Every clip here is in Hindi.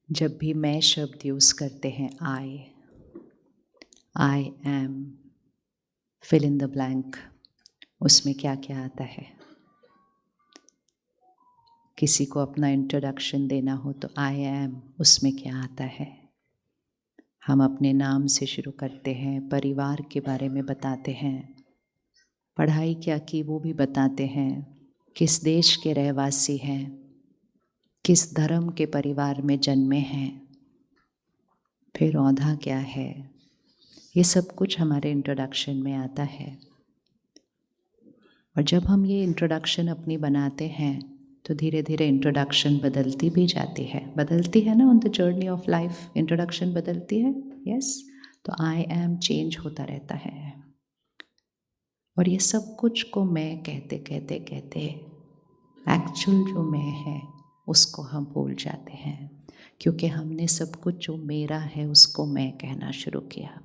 जब भी मैं शब्द यूज़ करते हैं I am, fill in the blank, उसमें क्या क्या आता है? किसी को अपना इंट्रोडक्शन देना हो तो आई एम, उसमें क्या आता है? हम अपने नाम से शुरू करते हैं, परिवार के बारे में बताते हैं, पढ़ाई क्या की वो भी बताते हैं, किस देश के रहवासी हैं, किस धर्म के परिवार में जन्मे हैं, फिर औधा क्या है, ये सब कुछ हमारे इंट्रोडक्शन में आता है। और जब हम ये इंट्रोडक्शन अपनी बनाते हैं तो धीरे धीरे इंट्रोडक्शन बदलती भी जाती है ना, on the journey of life introduction बदलती है। यस, तो आई एम चेंज होता रहता है। और ये सब कुछ को मैं कहते कहते कहते एक्चुअल जो मैं है उसको हम भूल जाते हैं, क्योंकि हमने सब कुछ जो मेरा है उसको मैं कहना शुरू किया।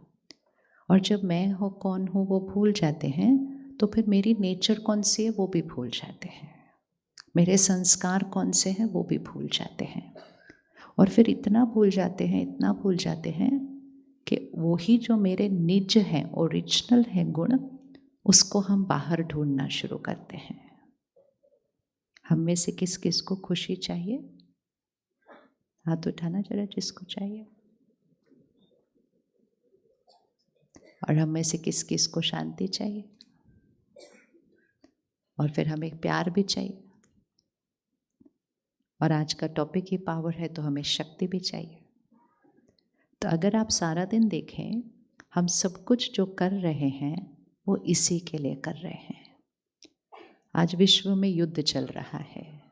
और जब मैं हो कौन हूँ वो भूल जाते हैं तो फिर मेरी नेचर कौन सी है वो भी भूल जाते हैं, मेरे संस्कार कौन से हैं वो भी भूल जाते हैं। और फिर इतना भूल जाते हैं, इतना भूल जाते हैं कि वही जो मेरे निज हैं, ओरिजिनल है गुण, उसको हम बाहर ढूंढना शुरू करते हैं। हम में से किस किस को खुशी चाहिए? हाथ उठाना जरा जिसको चाहिए। और हम में से किस किस को शांति चाहिए? और फिर हमें प्यार भी चाहिए। और आज का टॉपिक ही पावर है, तो हमें शक्ति भी चाहिए। तो अगर आप सारा दिन देखें, हम सब कुछ जो कर रहे हैं वो इसी के लिए कर रहे हैं। आज विश्व में युद्ध चल रहा है।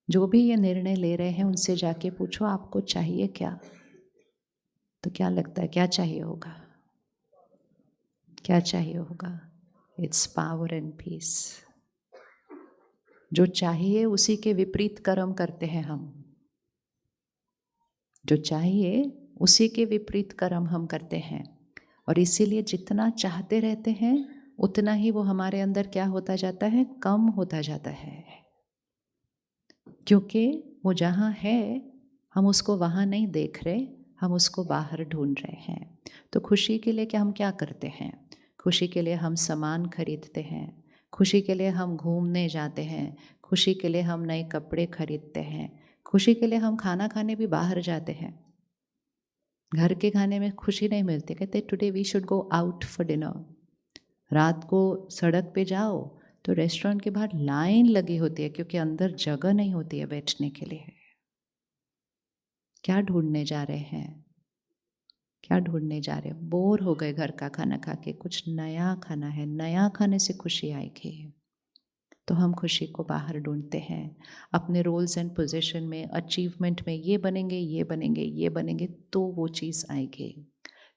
जो भी ये निर्णय ले रहे हैं उनसे जाके पूछो आपको चाहिए क्या? तो क्या लगता है क्या चाहिए होगा? क्या चाहिए होगा? It's power and peace. जो चाहिए उसी के विपरीत कर्म करते हैं हम। जो चाहिए उसी के विपरीत कर्म हम करते हैं। और इसीलिए जितना चाहते रहते हैं उतना ही वो हमारे अंदर क्या होता जाता है? कम होता जाता है। क्योंकि वो जहाँ है हम उसको वहाँ नहीं देख रहे, हम उसको बाहर ढूंढ रहे हैं। तो खुशी के लिए हम क्या करते हैं? खुशी के लिए हम सामान खरीदते हैं, खुशी के लिए हम घूमने जाते हैं, खुशी के लिए हम नए कपड़े खरीदते हैं, खुशी के लिए हम खाना खाने भी बाहर जाते हैं। घर के खाने में खुशी नहीं मिलती। कहते today we should go out for dinner. रात को सड़क पे जाओ तो रेस्टोरेंट के बाहर लाइन लगी होती है, क्योंकि अंदर जगह नहीं होती है बैठने के लिए। क्या ढूंढने जा रहे हैं? क्या ढूंढने जा रहे हैं? बोर हो गए घर का खाना खा के, कुछ नया खाना है, नया खाने से खुशी आएगी। तो हम खुशी को बाहर ढूंढते हैं, अपने रोल्स एंड पोजीशन में, अचीवमेंट में, ये बनेंगे ये बनेंगे ये बनेंगे तो वो चीज़ आएगी।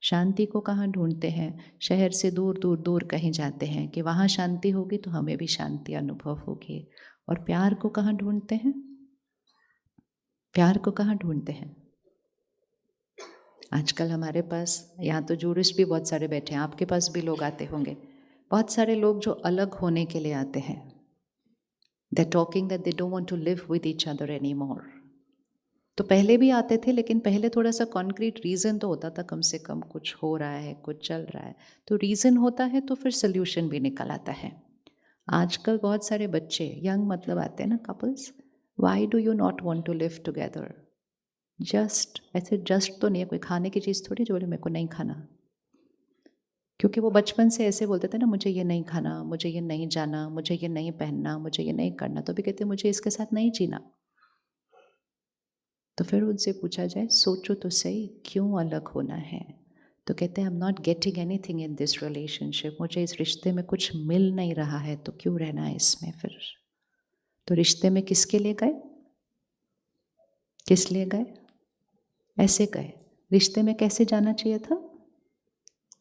शांति को कहाँ ढूंढते हैं? शहर से दूर दूर दूर कहीं जाते हैं कि वहाँ शांति होगी तो हमें भी शांति अनुभव होगी। और प्यार को कहाँ ढूंढते हैं? प्यार को कहाँ ढूंढते हैं? आजकल हमारे पास यहाँ तो जूरिस्ट भी बहुत सारे बैठे हैं, आपके पास भी लोग आते होंगे। बहुत सारे लोग जो अलग होने के लिए आते हैं। They're talking that they don't want to live with each other anymore. तो पहले भी आते थे, लेकिन पहले थोड़ा सा कॉन्क्रीट रीज़न तो होता था, कम से कम कुछ हो रहा है, कुछ चल रहा है, तो रीज़न होता है तो फिर सोल्यूशन भी निकल आता है। आजकल बहुत सारे बच्चे यंग मतलब आते हैं ना couples, why do you not want to live together? Just ऐसे, जस्ट तो नहीं है, कोई खाने की चीज़ थोड़ी जो बोले मेरे को नहीं खाना। क्योंकि वो बचपन से ऐसे बोलते थे ना, मुझे ये नहीं खाना, मुझे ये नहीं जाना, मुझे ये नहीं पहनना, मुझे ये नहीं करना, तो भी कहते मुझे इसके साथ नहीं जीना। तो फिर उनसे पूछा जाए, सोचो तो सही क्यों अलग होना है? तो कहते हैं I am not getting anything in this relationship, मुझे इस रिश्ते में कुछ मिल नहीं रहा है, तो क्यों रहना है इसमें फिर? तो रिश्ते में किसके लिए गए? किस लिए गए? ऐसे गए। रिश्ते में कैसे जाना चाहिए था?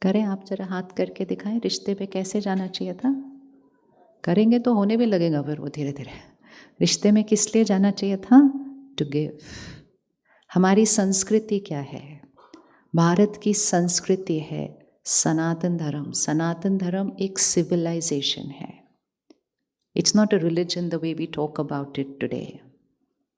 करें आप जरा हाथ करके दिखाएं, रिश्ते में कैसे जाना चाहिए था? करेंगे तो होने भी लगेगा फिर वो धीरे धीरे। रिश्ते में किस लिए जाना चाहिए था? To give. हमारी संस्कृति क्या है? भारत की संस्कृति है सनातन धर्म। सनातन धर्म एक सिविलाइजेशन है। It's not a religion the way we talk about it today.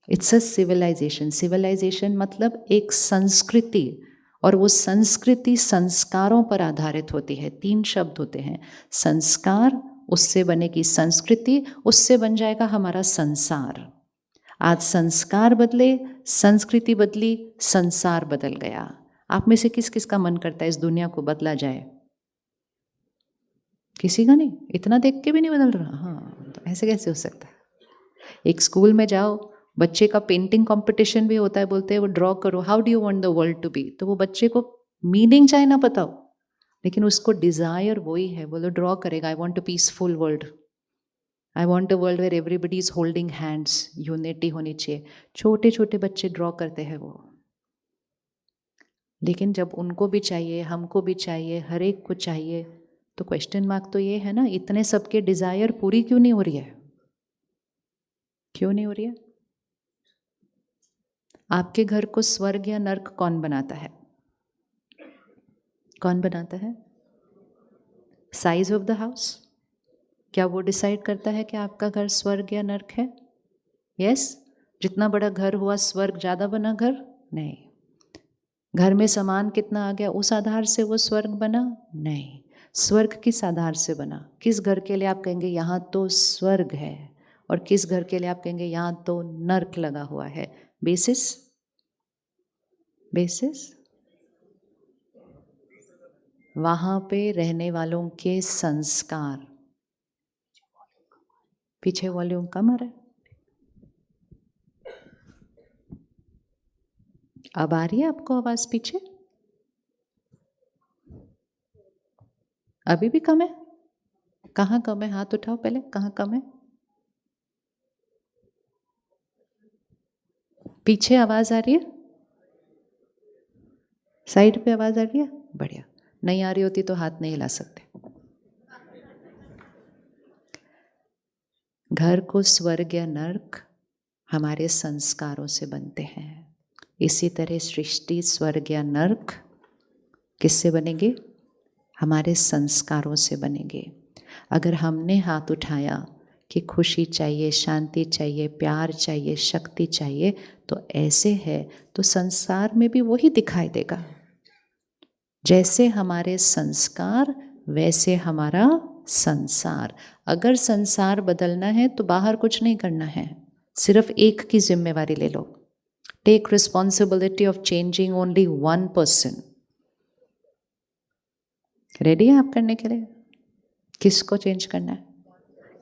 It's a civilization. Civilization मतलब एक संस्कृति, और वो संस्कृति संस्कारों पर आधारित होती है। 3 शब्द होते हैं, संस्कार, उससे बनेगी संस्कृति, उससे बन जाएगा हमारा संसार। आज संस्कार बदले, संस्कृति बदली, संसार बदल गया। आप में से किस किस का मन करता है इस दुनिया को बदला जाए? किसी का नहीं? इतना देख के भी नहीं बदल रहा? हाँ, तो ऐसे कैसे हो सकता है? एक स्कूल में जाओ, बच्चे का पेंटिंग कंपटीशन भी होता है, बोलते हैं वो ड्रॉ करो, how do you want the world to be. तो वो बच्चे को मीनिंग चाहे ना पता हो, लेकिन उसको डिजायर वही है, बोलो ड्रॉ करेगा, I want a peaceful world, I want a world where everybody is holding hands, unity होनी चाहिए। छोटे छोटे बच्चे ड्रॉ करते हैं वो, लेकिन जब उनको भी चाहिए, हमको भी चाहिए, हर एक को चाहिए, तो क्वेश्चन मार्क तो ये है ना, इतने सबके डिजायर पूरी क्यों नहीं हो रही है? क्यों नहीं हो रही है? आपके घर को स्वर्ग या नर्क कौन बनाता है? कौन बनाता है? साइज ऑफ द हाउस, क्या वो डिसाइड करता है कि आपका घर स्वर्ग या नर्क है? यस? जितना बड़ा घर हुआ स्वर्ग ज़्यादा बना घर? नहीं। घर में सामान कितना आ गया उस आधार से वो स्वर्ग बना? नहीं। स्वर्ग किस आधार से बना? किस घर के लिए आप कहेंगे यहाँ तो स्वर्ग है, और किस घर के लिए आप कहेंगे यहाँ तो नर्क लगा हुआ है? बेसिस? बेसिस वहाँ पे रहने वालों के संस्कार। पीछे वॉल्यूम कम आ रहा है? अब आ रही है आपको आवाज पीछे? अभी भी कम है? कहाँ कम है? हाथ उठाओ पहले, कहाँ कम है? पीछे आवाज आ रही है? साइड पे आवाज आ रही है? बढ़िया। नहीं आ रही होती तो हाथ नहीं हिला सकते। घर को स्वर्ग या नर्क हमारे संस्कारों से बनते हैं। इसी तरह सृष्टि स्वर्ग या नर्क किससे बनेंगे? हमारे संस्कारों से बनेंगे। अगर हमने हाथ उठाया कि खुशी चाहिए, शांति चाहिए, प्यार चाहिए, शक्ति चाहिए, तो ऐसे है तो संसार में भी वही दिखाई देगा। जैसे हमारे संस्कार वैसे हमारा संसार। अगर संसार बदलना है तो बाहर कुछ नहीं करना है, सिर्फ एक की जिम्मेवारी ले लो। Take responsibility of changing only 1 person. Ready है आप करने के लिए? किसको चेंज करना है?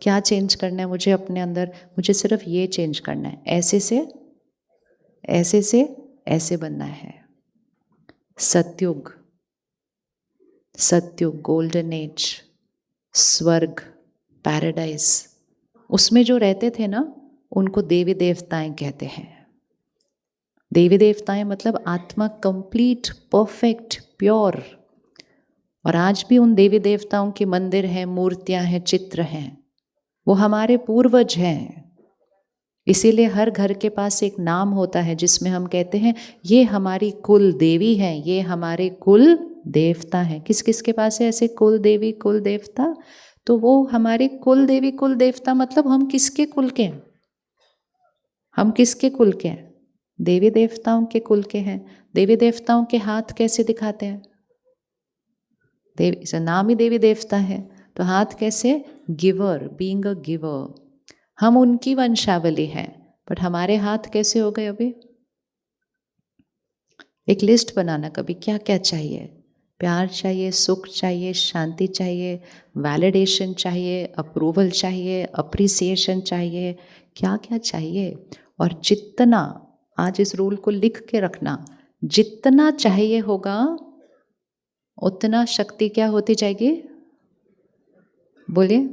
क्या चेंज करना है मुझे अपने अंदर? मुझे सिर्फ ये चेंज करना है, ऐसे से ऐसे बनना है। सत्युग, सत्युग, गोल्डन एज, स्वर्ग, पैराडाइज, उसमें जो रहते थे ना उनको देवी देवताएं कहते हैं। देवी देवताएं मतलब आत्मा कंप्लीट, परफेक्ट, प्योर। और आज भी उन देवी देवताओं के मंदिर हैं, मूर्तियां हैं, चित्र हैं, वो हमारे पूर्वज हैं। इसीलिए हर घर के पास एक नाम होता है जिसमें हम कहते हैं ये हमारी कुल देवी है, ये हमारे कुल देवता हैं। किस किस के पास है ऐसे कुल देवी, कुल देवता? तो वो हमारे कुल देवी, कुल देवता मतलब हम किसके कुल के हैं? हम किसके कुल के हैं? देवी देवताओं के कुल के हैं। देवी देवताओं के हाथ कैसे दिखाते हैं? देवी, नाम ही देवी देवता है, तो हाथ कैसे? Giver, being a giver. हम उनकी वंशावली हैं, बट हमारे हाथ कैसे हो गए? अभी एक लिस्ट बनाना, कभी क्या क्या चाहिए। प्यार चाहिए, सुख चाहिए, शांति चाहिए, वैलिडेशन चाहिए, अप्रूवल चाहिए, अप्रिसिएशन चाहिए, क्या क्या चाहिए। और जितना, आज इस रूल को लिख के रखना, जितना चाहिए होगा उतना शक्ति क्या होती जाएगी? बोलिए,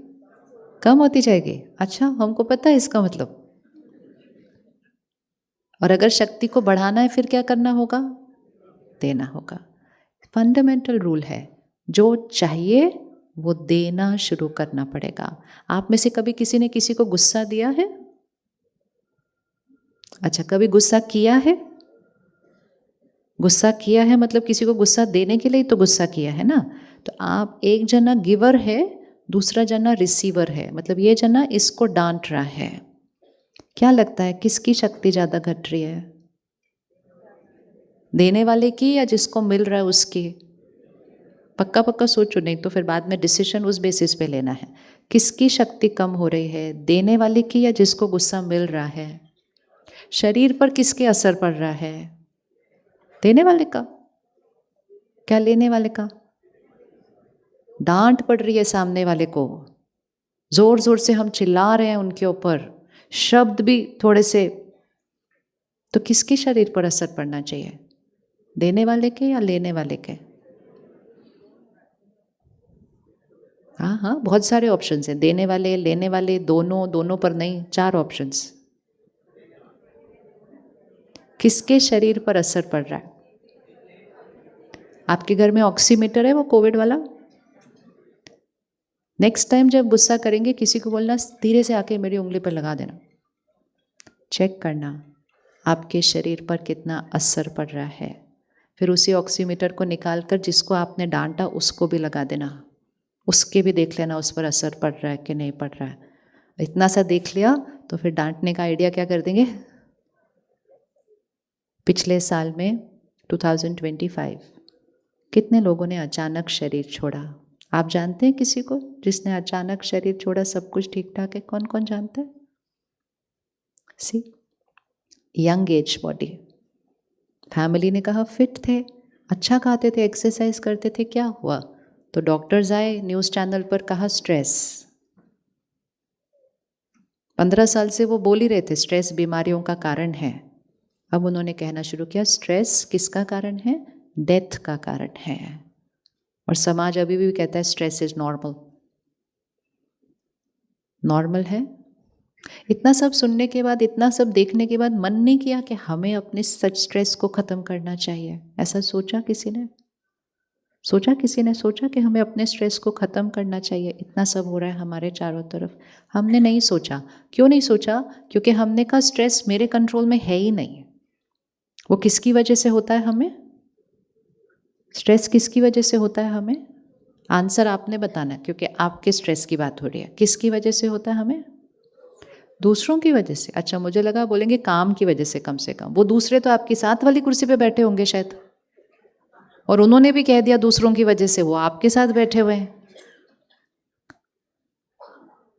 कम होती जाएगी। अच्छा, हमको पता है इसका मतलब। और अगर शक्ति को बढ़ाना है फिर क्या करना होगा? देना होगा। फंडामेंटल रूल है, जो चाहिए वो देना शुरू करना पड़ेगा। आप में से कभी किसी ने किसी को गुस्सा दिया है? अच्छा, कभी गुस्सा किया है? गुस्सा किया है मतलब किसी को गुस्सा देने के लिए तो गुस्सा किया है ना। तो आप, एक जना गिवर है, दूसरा जना रिसीवर है, मतलब ये जना इसको डांट रहा है, क्या लगता है किसकी शक्ति ज़्यादा घट रही है? देने वाले की या जिसको मिल रहा है उसकी? पक्का पक्का सोचो, नहीं तो फिर बाद में डिसीजन उस बेसिस पे लेना है। किसकी शक्ति कम हो रही है, देने वाले की या जिसको गुस्सा मिल रहा है? शरीर पर किसके असर पड़ रहा है? देने वाले का। क्या लेने वाले का? डांट पड़ रही है सामने वाले को, जोर जोर से हम चिल्ला रहे हैं उनके ऊपर, शब्द भी थोड़े से, तो किसके शरीर पर असर पड़ना चाहिए? देने वाले के या लेने वाले के? हाँ हाँ, बहुत सारे ऑप्शंस हैं, देने वाले, लेने वाले, दोनों, दोनों पर नहीं, 4 ऑप्शंस। किसके शरीर पर असर पड़ रहा है? आपके घर में ऑक्सीमीटर है वो कोविड वाला? नेक्स्ट टाइम जब गुस्सा करेंगे किसी को बोलना धीरे से आके मेरी उंगली पर लगा देना, चेक करना आपके शरीर पर कितना असर पड़ रहा है। फिर उसी ऑक्सीमीटर को निकाल कर जिसको आपने डांटा उसको भी लगा देना, उसके भी देख लेना उस पर असर पड़ रहा है कि नहीं पड़ रहा है। इतना सा देख लिया तो फिर डांटने का आइडिया क्या कर देंगे। पिछले साल में 2025 कितने लोगों ने अचानक शरीर छोड़ा? आप जानते हैं किसी को जिसने अचानक शरीर छोड़ा? सब कुछ ठीक ठाक है, कौन कौन जानता है? सी, यंग एज बॉडी, फैमिली ने कहा फिट थे, अच्छा खाते थे, एक्सरसाइज करते थे, क्या हुआ? तो डॉक्टर्स आए, न्यूज़ चैनल पर कहा स्ट्रेस। 15 साल से वो बोल ही रहे थे स्ट्रेस बीमारियों का कारण है। अब उन्होंने कहना शुरू किया स्ट्रेस किसका कारण है? डेथ का कारण है। और समाज अभी भी कहता है स्ट्रेस इज नॉर्मल। नॉर्मल है? इतना सब सुनने के बाद, इतना सब देखने के बाद मन नहीं किया कि हमें अपने सच स्ट्रेस को ख़त्म करना चाहिए? ऐसा सोचा किसी ने? सोचा किसी ने? सोचा कि हमें अपने स्ट्रेस को ख़त्म करना चाहिए? इतना सब हो रहा है हमारे चारों तरफ, हमने नहीं सोचा। क्यों नहीं सोचा? क्योंकि हमने कहा स्ट्रेस मेरे कंट्रोल में है ही नहीं। वो किसकी वजह से होता है हमें? स्ट्रेस किसकी वजह से होता है हमें? आंसर आपने बताना, क्योंकि आपके स्ट्रेस की बात हो रही है। किसकी वजह से होता है हमें? दूसरों की वजह से। अच्छा, मुझे लगा बोलेंगे काम की वजह से। कम से कम वो दूसरे तो आपकी साथ वाली कुर्सी पे बैठे होंगे शायद, और उन्होंने भी कह दिया दूसरों की वजह से वो आपके साथ बैठे हुए हैं।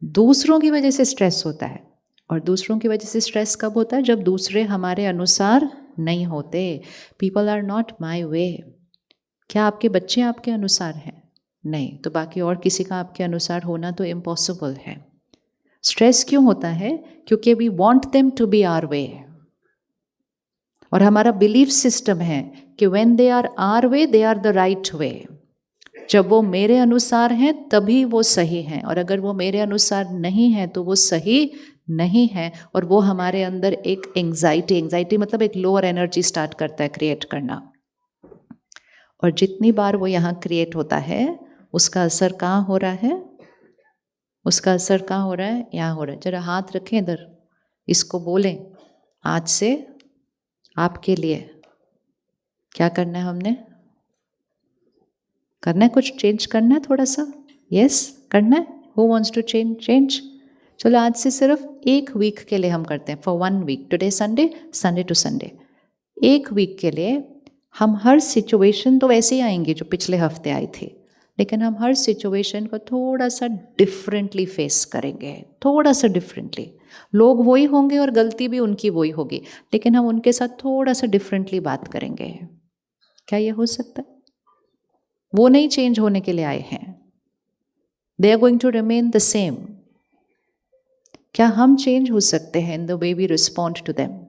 दूसरों की वजह से स्ट्रेस होता है। और दूसरों की वजह से स्ट्रेस कब होता है? जब दूसरे हमारे अनुसार नहीं होते। पीपल आर नॉट माई वे। क्या आपके बच्चे आपके अनुसार हैं? नहीं, तो बाकी और किसी का आपके अनुसार होना तो इम्पॉसिबल है। स्ट्रेस क्यों होता है? क्योंकि we want them to be our way. और हमारा बिलीफ सिस्टम है कि when they are our way they are the right way. जब वो मेरे अनुसार हैं तभी वो सही हैं, और अगर वो मेरे अनुसार नहीं है तो वो सही नहीं है। और वो हमारे अंदर एक एंग्जाइटी मतलब एक लोअर एनर्जी स्टार्ट करता है क्रिएट करना। और जितनी बार वो यहाँ क्रिएट होता है उसका असर कहाँ हो रहा है? उसका असर कहाँ हो रहा है? यहाँ हो रहा है। जरा हाथ रखें इधर, इसको बोलें आज से आपके लिए क्या करना है? हमने करना है, कुछ चेंज करना है थोड़ा सा। यस, करना है। Who wants to change? चलो आज से सिर्फ 1 वीक के लिए हम करते हैं, for 1 week. Today Sunday to Sunday, 1 week के लिए हम हर सिचुएशन तो वैसे ही आएंगे जो पिछले हफ्ते आई थी, लेकिन हम हर सिचुएशन को थोड़ा सा डिफरेंटली फेस करेंगे, थोड़ा सा डिफरेंटली। लोग वही होंगे और गलती भी उनकी वही होगी, लेकिन हम उनके साथ थोड़ा सा डिफरेंटली बात करेंगे। क्या ये हो सकता है? वो नहीं चेंज होने के लिए आए हैं, they are going to remain the same. क्या हम चेंज हो सकते हैं in the way we respond to them?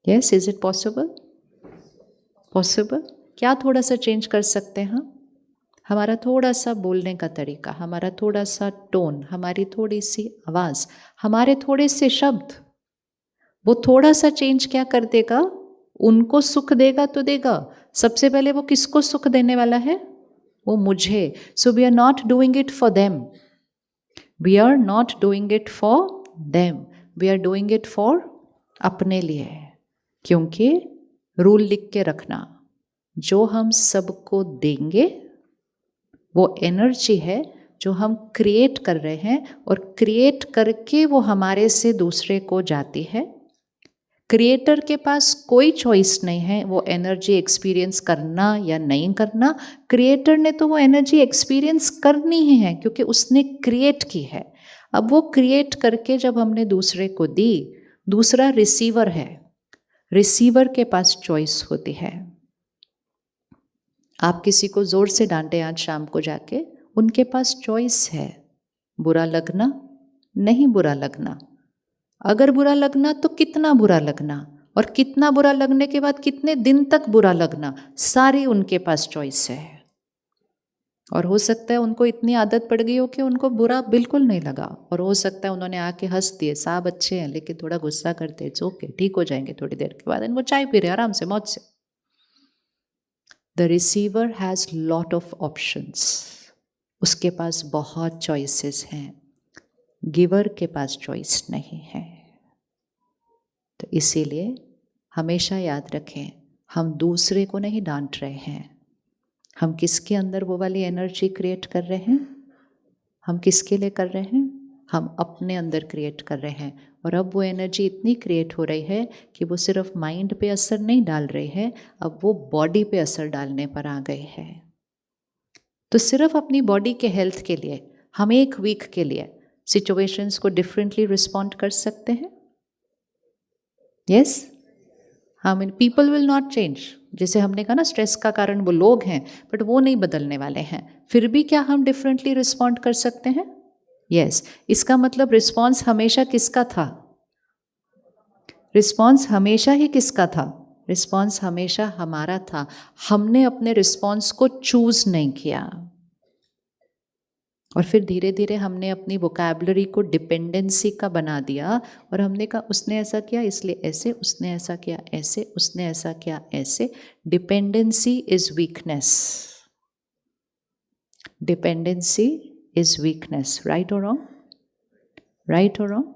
Yes, is it possible? Possible. क्या थोड़ा सा चेंज कर सकते हैं हम? हमारा थोड़ा सा बोलने का तरीका, हमारा थोड़ा सा टोन, हमारी थोड़ी सी आवाज़, हमारे थोड़े से शब्द, वो थोड़ा सा चेंज क्या कर देगा? उनको सुख देगा तो देगा। सबसे पहले वो किसको सुख देने वाला है? वो मुझे। So we are not doing it for them, we are not doing it for them, we are doing it for अपने लिए। क्योंकि रूल लिख के रखना, जो हम सबको देंगे वो एनर्जी है, जो हम क्रिएट कर रहे हैं और क्रिएट करके वो हमारे से दूसरे को जाती है। क्रिएटर के पास कोई चॉइस नहीं है वो एनर्जी एक्सपीरियंस करना या नहीं करना। क्रिएटर ने तो वो एनर्जी एक्सपीरियंस करनी ही है क्योंकि उसने क्रिएट की है। अब वो क्रिएट करके जब हमने दूसरे को दी, दूसरा रिसीवर है, रिसीवर के पास चॉइस होती है। आप किसी को जोर से डांटे आज शाम को जाके, उनके पास चॉइस है, बुरा लगना, नहीं बुरा लगना। अगर बुरा लगना तो कितना बुरा लगना, और कितना बुरा लगने के बाद कितने दिन तक बुरा लगना, सारी उनके पास चॉइस है। और हो सकता है उनको इतनी आदत पड़ गई हो कि उनको बुरा बिल्कुल नहीं लगा, और हो सकता है उन्होंने आके हंस दिए, साहब अच्छे हैं लेकिन थोड़ा गुस्सा करते, इट्स ओके, ठीक हो जाएंगे थोड़ी देर के बाद, इनको चाय पी रहे आराम से मौज से। The receiver has lot of options, उसके पास बहुत चॉइसेस हैं, गिवर के पास चॉइस नहीं है। तो इसीलिए हमेशा याद रखें, हम दूसरे को नहीं डांट रहे हैं, हम किसके अंदर वो वाली एनर्जी क्रिएट कर रहे हैं, हम किसके लिए कर रहे हैं, हम अपने अंदर क्रिएट कर रहे हैं। और अब वो एनर्जी इतनी क्रिएट हो रही है कि वो सिर्फ माइंड पे असर नहीं डाल रही है, अब वो बॉडी पे असर डालने पर आ गई है। तो सिर्फ अपनी बॉडी के हेल्थ के लिए हम एक वीक के लिए सिचुएशंस को डिफरेंटली रिस्पॉन्ड कर सकते हैं। यस, हाँ, mean people will not change. जैसे हमने कहा ना, स्ट्रेस का कारण वो लोग हैं, बट वो नहीं बदलने वाले हैं। फिर भी क्या हम डिफरेंटली रिस्पॉन्ड कर सकते हैं? यस, इसका मतलब रिस्पॉन्स हमेशा किसका था? रिस्पॉन्स हमेशा ही किसका था? रिस्पॉन्स हमेशा हमारा था। हमने अपने रिस्पॉन्स को चूज नहीं किया, और फिर धीरे धीरे हमने अपनी वोकैबुलरी को डिपेंडेंसी का बना दिया, और हमने कहा उसने ऐसा किया इसलिए ऐसे, उसने ऐसा किया ऐसे, उसने ऐसा किया ऐसे। Dependency is weakness, dependency is weakness. Right और रॉन्ग? राइट और रॉन्ग?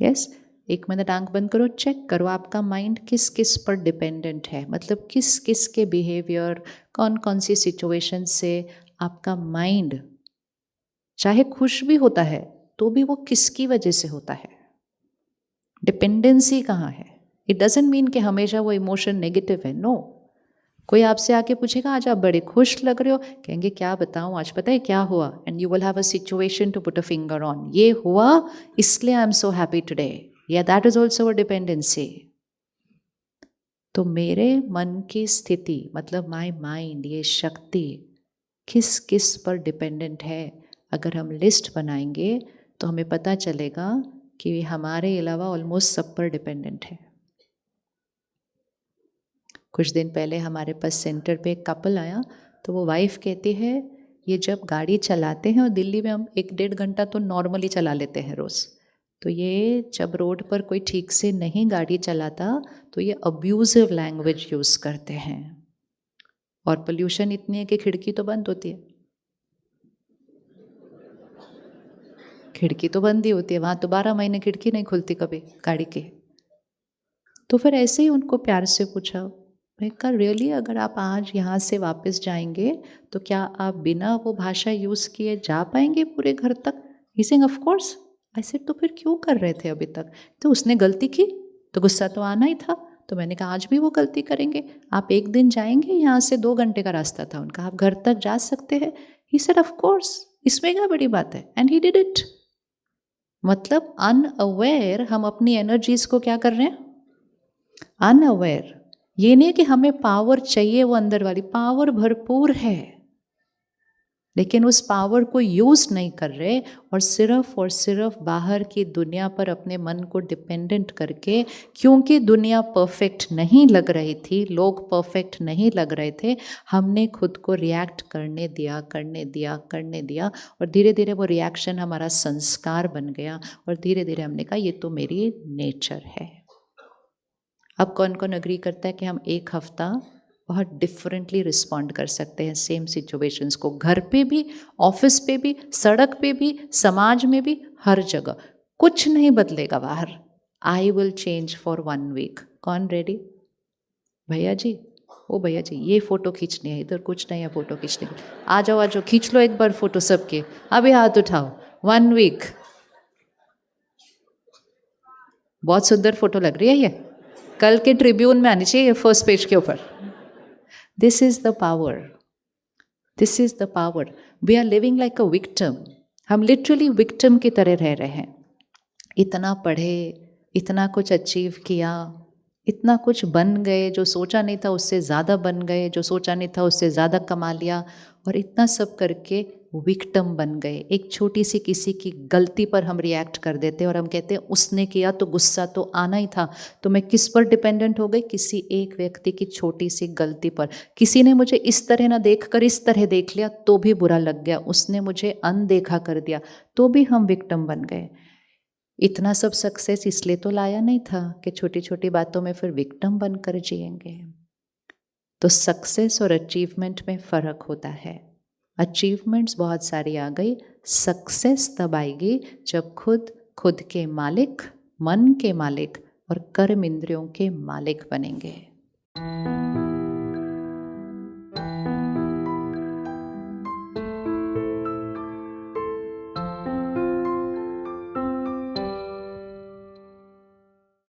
यस। एक मिनट आंख बंद करो, चेक करो आपका माइंड किस किस पर डिपेंडेंट है, मतलब किस किस के बिहेवियर, कौन कौन सी सिचुएशन से आपका माइंड, चाहे खुश भी होता है तो भी वो किसकी वजह से होता है? डिपेंडेंसी कहाँ है? इट डजंट मीन कि हमेशा वो इमोशन नेगेटिव है, नो। कोई आपसे आके पूछेगा आज आप बड़े खुश लग रहे हो, कहेंगे क्या बताऊं आज पता है क्या हुआ, and you will have a situation to put a finger on, ये हुआ इसलिए I am so happy today, या that is also a dependency. तो मेरे मन की स्थिति, मतलब माई माइंड, ये शक्ति किस किस पर डिपेंडेंट है, अगर हम लिस्ट बनाएंगे तो हमें पता चलेगा कि हमारे अलावा ऑलमोस्ट सब पर डिपेंडेंट है। कुछ दिन पहले हमारे पास सेंटर पे एक कपल आया, तो वो वाइफ कहती है ये जब गाड़ी चलाते हैं, और दिल्ली में हम 1-1.5 घंटा तो नॉर्मली चला लेते हैं रोज़, तो ये जब रोड पर कोई ठीक से नहीं गाड़ी चलाता तो ये अब्यूजिव लैंग्वेज यूज़ करते हैं, और पोल्यूशन इतनी है कि खिड़की तो बंद होती है, खिड़की तो बंद ही होती है, वहाँ तो 12 महीने खिड़की नहीं खुलती कभी गाड़ी की। तो फिर ऐसे ही उनको प्यार से पूछा, मैं कहा रियली अगर आप आज यहाँ से वापस जाएंगे तो क्या आप बिना वो भाषा यूज़ किए जा पाएंगे पूरे घर तक? He saying of course. I said तो फिर क्यों कर रहे थे अभी तक? तो उसने गलती की तो गुस्सा तो आना ही था। तो मैंने कहा आज भी वो गलती करेंगे? आप एक दिन जाएंगे, यहाँ से 2 घंटे का रास्ता था उनका, आप घर तक जा सकते हैं? ही सेड ऑफ कोर्स, इसमें क्या बड़ी बात है, एंड ही डिड इट। मतलब अनअवेयर हम अपनी एनर्जीज को क्या कर रहे हैं? अनअवेयर। ये नहीं कि हमें पावर चाहिए, वो अंदर वाली पावर भरपूर है, लेकिन उस पावर को यूज नहीं कर रहे, और सिर्फ बाहर की दुनिया पर अपने मन को डिपेंडेंट करके, क्योंकि दुनिया परफेक्ट नहीं लग रही थी, लोग परफेक्ट नहीं लग रहे थे, हमने खुद को रिएक्ट करने दिया, और धीरे धीरे वो रिएक्शन हमारा संस्कार बन गया, और धीरे धीरे हमने कहा ये तो मेरी नेचर है। अब कौन कौन अग्री करता है कि हम एक हफ्ता बहुत डिफरेंटली रिस्पॉन्ड कर सकते हैं सेम सिचुएशंस को, घर पे भी, ऑफिस पे भी, सड़क पे भी, समाज में भी, हर जगह। कुछ नहीं बदलेगा बाहर। I will change for 1 week. कौन रेडी? भैया जी ओ भैया जी ये फ़ोटो खींचनी है, इधर कुछ नहीं है फ़ोटो खींचने की, आ जाओ खींच लो एक बार फ़ोटो सबके, अभी हाथ उठाओ, 1 वीक। बहुत सुंदर फ़ोटो लग रही है ये, कल के ट्रिब्यून में आनी चाहिए फर्स्ट पेज के ऊपर। This is the power, this is the power. We are living like a victim, हम लिटरली विक्टिम की तरह रह रहे हैं। इतना पढ़े, इतना कुछ अचीव किया, इतना कुछ बन गए, जो सोचा नहीं था उससे ज़्यादा बन गए, जो सोचा नहीं था उससे ज़्यादा कमा लिया, और इतना सब करके विक्टिम बन गए। एक छोटी सी किसी की गलती पर हम रिएक्ट कर देते और हम कहते हैं उसने किया तो गुस्सा तो आना ही था। तो मैं किस पर डिपेंडेंट हो गई? किसी एक व्यक्ति की छोटी सी गलती पर। किसी ने मुझे इस तरह ना देख कर इस तरह देख लिया तो भी बुरा लग गया, उसने मुझे अनदेखा कर दिया तो भी हम विक्टिम बन गए। इतना सब सक्सेस इसलिए तो लाया नहीं था कि छोटी छोटी बातों में फिर विक्टिम बनकर जिएंगे। तो सक्सेस और अचीवमेंट में फ़र्क होता है। अचीवमेंट्स बहुत सारी आ गई, सक्सेस तब आएगी जब खुद के मालिक, मन के मालिक और कर्म इंद्रियों के मालिक बनेंगे।